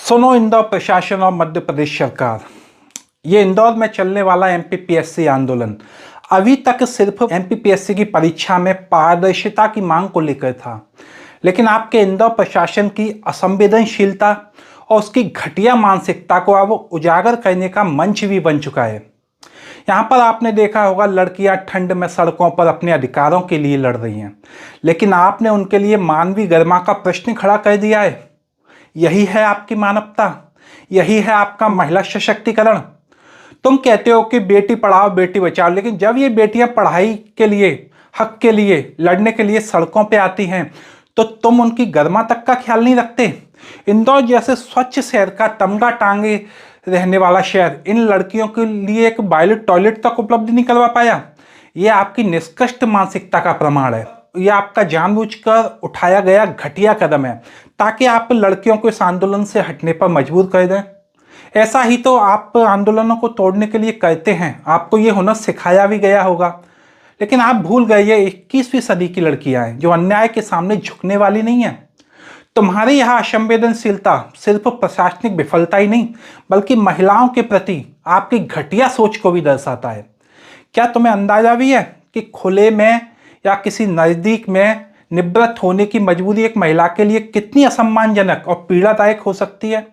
सुनो इंदौर प्रशासन और मध्य प्रदेश सरकार, ये इंदौर में चलने वाला एमपीपीएससी आंदोलन अभी तक सिर्फ एमपीपीएससी की परीक्षा में पारदर्शिता की मांग को लेकर था, लेकिन आपके इंदौर प्रशासन की असंवेदनशीलता और उसकी घटिया मानसिकता को अब उजागर करने का मंच भी बन चुका है। यहाँ पर आपने देखा होगा लड़कियाँ ठंड में सड़कों पर अपने अधिकारों के लिए लड़ रही हैं, लेकिन आपने उनके लिए मानवीय गरिमा का प्रश्न खड़ा कर दिया है। यही है आपकी मानवता, यही है आपका महिला सशक्तिकरण। तुम कहते हो कि बेटी पढ़ाओ बेटी बचाओ, लेकिन जब ये बेटियां पढ़ाई के लिए, हक के लिए लड़ने के लिए सड़कों पे आती हैं तो तुम उनकी गरिमा तक का ख्याल नहीं रखते। इंदौर जैसे स्वच्छ शहर का तमगा टांगे रहने वाला शहर इन लड़कियों के लिए एक बायलेट टॉयलेट तक उपलब्ध नहीं करवा पाया। ये आपकी निष्कृष्ट मानसिकता का प्रमाण है। यह आपका जानबूझकर उठाया गया घटिया कदम है ताकि आप लड़कियों को इस आंदोलन से हटने पर मजबूर कर दें। ऐसा ही तो आप आंदोलनों को तोड़ने के लिए कहते हैं, आपको ये हुनर सिखाया भी गया होगा, लेकिन आप भूल गए ये 21वीं सदी की लड़कियां हैं जो अन्याय के सामने झुकने वाली नहीं है। तुम्हारी यह असंवेदनशीलता सिर्फ प्रशासनिक विफलता ही नहीं बल्कि महिलाओं के प्रति आपकी घटिया सोच को भी दर्शाता है। क्या तुम्हें अंदाजा भी है कि खुले में या किसी नज़दीक में निवृत्त होने की मजबूरी एक महिला के लिए कितनी असम्मानजनक और पीड़ादायक हो सकती है?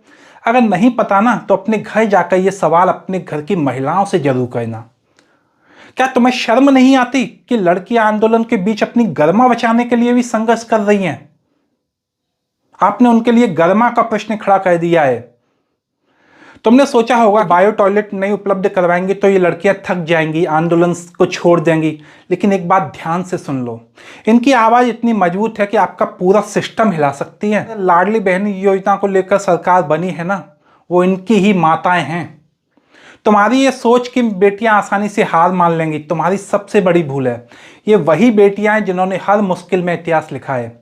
अगर नहीं पता ना तो अपने घर जाकर ये सवाल अपने घर की महिलाओं से जरूर करना। क्या तुम्हें शर्म नहीं आती कि लड़कियां आंदोलन के बीच अपनी गरिमा बचाने के लिए भी संघर्ष कर रही हैं? आपने उनके लिए गरिमा का प्रश्न खड़ा कर दिया है। तुमने सोचा होगा बायो टॉयलेट नहीं उपलब्ध करवाएंगे तो ये लड़कियां थक जाएंगी, आंदोलन को छोड़ देंगी, लेकिन एक बात ध्यान से सुन लो, इनकी आवाज़ इतनी मजबूत है कि आपका पूरा सिस्टम हिला सकती है। लाडली बहन योजना को लेकर सरकार बनी है ना, वो इनकी ही माताएं हैं। तुम्हारी ये सोच कि बेटियां आसानी से हार मान लेंगी तुम्हारी सबसे बड़ी भूल है। ये वही बेटियां हैं जिन्होंने हर मुश्किल में इतिहास लिखा है।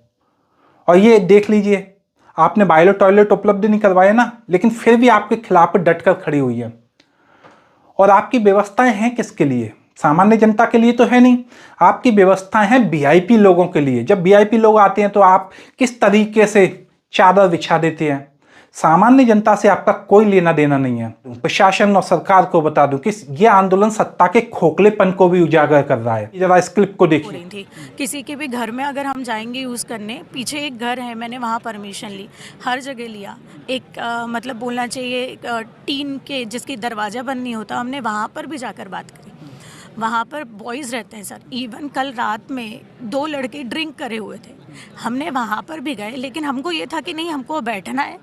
और ये देख लीजिए, आपने बायो टॉयलेट उपलब्ध नहीं करवाए ना, लेकिन फिर भी आपके खिलाफ डटकर खड़ी हुई है। और आपकी व्यवस्थाएं हैं किसके लिए? सामान्य जनता के लिए तो है नहीं, आपकी व्यवस्थाएं हैं वीआईपी लोगों के लिए। जब वीआईपी लोग आते हैं तो आप किस तरीके से चादर बिछा देते हैं। सामान्य जनता से आपका कोई लेना देना नहीं है। प्रशासन और सरकार को बता दूं कि यह आंदोलन सत्ता के खोखलेपन को भी उजागर कर रहा है। जरा इस क्लिप को देखिए। किसी के भी घर में अगर हम जाएंगे यूज़ करने, पीछे एक घर है, मैंने वहाँ परमिशन ली, हर जगह लिया। एक मतलब बोलना चाहिए टीन के जिसकी दरवाज़ा बंद नहीं होता, हमने वहाँ पर भी जाकर बात करी। वहाँ पर बॉयज़ रहते हैं सर। इवन कल रात में 2 लड़के ड्रिंक करे हुए थे, हमने वहाँ पर भी गए, लेकिन हमको ये था कि नहीं, हमको बैठना है।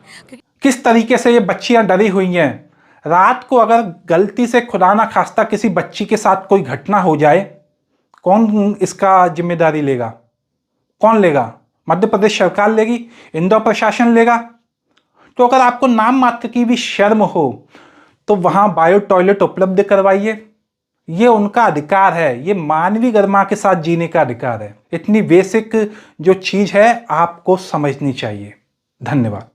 किस तरीके से ये बच्चियां डरी हुई हैं। रात को अगर गलती से खुदा ना खास्ता किसी बच्ची के साथ कोई घटना हो जाए, कौन इसका जिम्मेदारी लेगा? कौन लेगा? मध्य प्रदेश सरकार लेगी? इंदौर प्रशासन लेगा? तो अगर आपको नाम मात्र की भी शर्म हो तो वहां बायो टॉयलेट उपलब्ध करवाइए। ये उनका अधिकार है, ये मानवीय गरिमा के साथ जीने का अधिकार है। इतनी बेसिक जो चीज है आपको समझनी चाहिए। धन्यवाद।